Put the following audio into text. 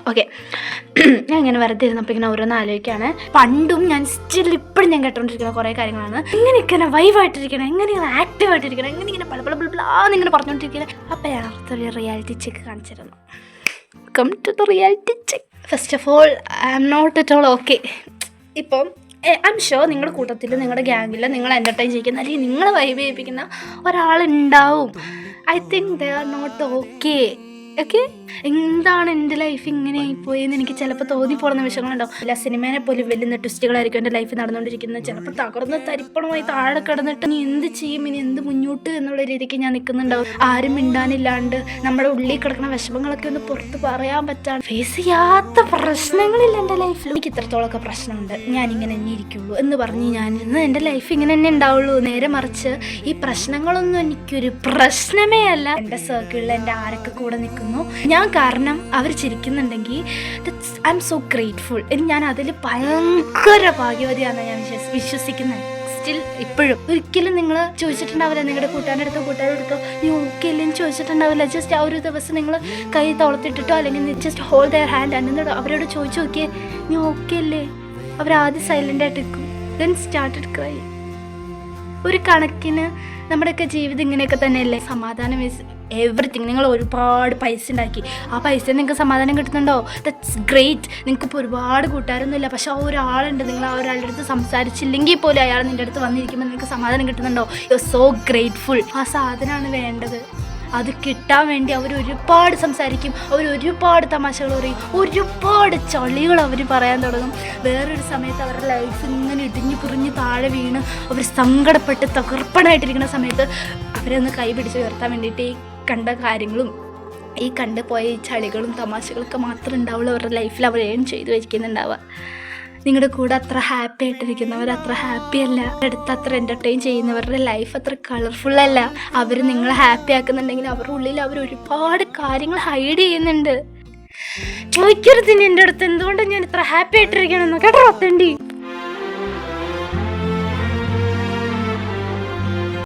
Okay. ഞാൻ ഇങ്ങനെ വെറുതെ ഇരുന്നപ്പോൾ ഇങ്ങനെ ഓരോന്ന് ആലോചിക്കുകയാണ്. പണ്ടും ഞാൻ സ്റ്റിൽ ഇപ്പോഴും ഞാൻ കേട്ടോണ്ടിരിക്കുന്ന കുറേ കാര്യങ്ങളാണ്. ഇങ്ങനെ വൈവായിട്ടിരിക്കണം, എങ്ങനെ ആക്റ്റീവായിട്ടിരിക്കണം, എങ്ങനെ പല പറഞ്ഞുകൊണ്ടിരിക്കണം. അപ്പം ഞാൻ അടുത്തൊരു റിയാലിറ്റി ചെക്ക് കാണിച്ചിരുന്നു. Come to the reality check. First of all, I am not at all okay. ഇപ്പം ഐ എം ഷുവർ നിങ്ങളുടെ കൂട്ടത്തിൽ, നിങ്ങളുടെ ഗ്യാങ്ങിൽ നിങ്ങൾ എൻ്റർടൈൻ ചെയ്യിക്കുന്ന അല്ലെങ്കിൽ നിങ്ങൾ വൈബ് ചെയ്യിപ്പിക്കുന്ന ഒരാളുണ്ടാവും. I think they are not okay. Okay, എന്താണ് എൻ്റെ ലൈഫ് ഇങ്ങനെ ആയിപ്പോയെന്ന് എനിക്ക് ചിലപ്പോൾ തോന്നിപ്പോകുന്ന നിമിഷങ്ങളുണ്ടാവും. അല്ല, സിനിമേനെ പോലും വലിയ ട്വിസ്റ്റുകളായിരിക്കും എൻ്റെ ലൈഫ് നടന്നുകൊണ്ടിരിക്കുന്നത്. ചിലപ്പോൾ തകർന്ന് തരിപ്പണമായി താഴെ കിടന്നിട്ട് ഇനി എന്ത് ചെയ്യും, ഇനി എന്ത് മുന്നോട്ട് എന്നുള്ള രീതിക്ക് ഞാൻ നിൽക്കുന്നുണ്ടാവും. ആരും മിണ്ടാനില്ലാണ്ട് നമ്മുടെ ഉള്ളിൽ കിടക്കുന്ന വിഷമങ്ങളൊക്കെ ഒന്ന് പുറത്ത് പറയാൻ പറ്റാണ്ട് ഫേസ് ചെയ്യാത്ത പ്രശ്നങ്ങളില്ല എൻ്റെ ലൈഫിൽ. എനിക്ക് ഇത്രത്തോളമൊക്കെ പ്രശ്നമുണ്ട്, ഞാനിങ്ങനെ തന്നെ ഇരിക്കുള്ളൂ എന്ന് പറഞ്ഞ് ഞാനിരുന്ന് എൻ്റെ ലൈഫ് ഇങ്ങനെ തന്നെ ഉണ്ടാവുള്ളൂ. നേരെ മറിച്ച് ഈ പ്രശ്നങ്ങളൊന്നും എനിക്കൊരു പ്രശ്നമേ അല്ല. എൻ്റെ സർക്കിളിൽ എൻ്റെ ആരൊക്കെ കൂടെ നിൽക്കുന്നു, ഞാൻ കാരണം അവർ ചിരിക്കുന്നുണ്ടെങ്കിൽ ഐ എം സോ ഗ്രേറ്റ്ഫുൾ. ഞാൻ അതിൽ ഭയങ്കര ഭാഗ്യവതിയാണെന്ന് ഞാൻ വിശ്വസിക്കുന്നത്. സ്റ്റിൽ ഇപ്പോഴും ഒരിക്കലും നിങ്ങൾ ചോദിച്ചിട്ടുണ്ടാവില്ല, നിങ്ങളുടെ കൂട്ടുകാരുടെ അടുത്തോ നീ ഓക്കെ അല്ലേന്ന് ചോദിച്ചിട്ടുണ്ടാവില്ല. ജസ്റ്റ് ആ ഒരു ദിവസം നിങ്ങൾ കൈ തോളത്തിട്ടിട്ടോ അല്ലെങ്കിൽ ജസ്റ്റ് ഹോൾഡ് ദെയർ ഹാൻഡ് എന്നിട്ട് അവരോട് ചോദിച്ചു നോക്കിയേ നീ ഓക്കെ അല്ലേ. അവരാദ്യം സൈലൻ്റ് ആയിട്ടിരിക്കും, ദെൻ സ്റ്റാർട്ടഡ് ക്രൈ. ഒരു കണക്കിന് നമ്മുടെയൊക്കെ ജീവിതം ഇങ്ങനെയൊക്കെ തന്നെയല്ലേ. സമാധാനം ഈസ് എവറിത്തിങ്. നിങ്ങൾ ഒരുപാട് പൈസ ഉണ്ടാക്കി, ആ പൈസ നിങ്ങൾക്ക് സമാധാനം കിട്ടുന്നുണ്ടോ? That's great. നിങ്ങൾക്കിപ്പോൾ ഒരുപാട് കൂട്ടുകാരൊന്നുമില്ല, പക്ഷെ ആ ഒരാളുണ്ട്, നിങ്ങൾ ആ ഒരാളുടെ അടുത്ത് സംസാരിച്ചില്ലെങ്കിൽ പോലും അയാൾ നിൻ്റെ അടുത്ത് വന്നിരിക്കുമ്പോൾ നിങ്ങൾക്ക് സമാധാനം കിട്ടുന്നുണ്ടോ? You are so grateful. ആ സാധനമാണ് വേണ്ടത്. അത് കിട്ടാൻ വേണ്ടി അവർ ഒരുപാട് സംസാരിക്കും, അവർ ഒരുപാട് തമാശകൾ പറയും, ഒരുപാട് ചളികൾ അവർ പറയാൻ തുടങ്ങും. വേറൊരു സമയത്ത് അവരുടെ ലൈഫ് ഇങ്ങനെ ഇടിഞ്ഞു കുറിഞ്ഞ് താഴെ വീണ് അവർ സങ്കടപ്പെട്ട് തകർപ്പണായിട്ടിരിക്കുന്ന സമയത്ത് അവരെ ഒന്ന് കൈ പിടിച്ച് ഉയർത്താൻ വേണ്ടിയിട്ട് ഈ കണ്ട കാര്യങ്ങളും ഈ കണ്ടു പോയ ഈ ചളികളും തമാശകളൊക്കെ മാത്രമേ ഉണ്ടാവുള്ളൂ അവരുടെ ലൈഫിൽ. അവർ ഏൺ ചെയ്ത് വയ്ക്കുന്നുണ്ടാവുക. നിങ്ങളുടെ കൂടെ അത്ര ഹാപ്പി ആയിട്ടിരിക്കുന്നവർ അത്ര ഹാപ്പി അല്ല. അടുത്ത് അത്ര എൻ്റർടൈൻ ചെയ്യുന്നവരുടെ ലൈഫ് അത്ര കളർഫുള്ളല്ല. അവർ നിങ്ങളെ ഹാപ്പി ആക്കുന്നുണ്ടെങ്കിൽ അവരുടെ ഉള്ളിൽ അവർ ഒരുപാട് കാര്യങ്ങൾ ഹൈഡ് ചെയ്യുന്നുണ്ട്. ചോദിക്കരുത് എൻ്റെ അടുത്ത് എന്തുകൊണ്ടാണ് ഞാൻ ഇത്ര ഹാപ്പി ആയിട്ടിരിക്കണമെന്ന്. കേട്ടോ അത്തണ്ടി.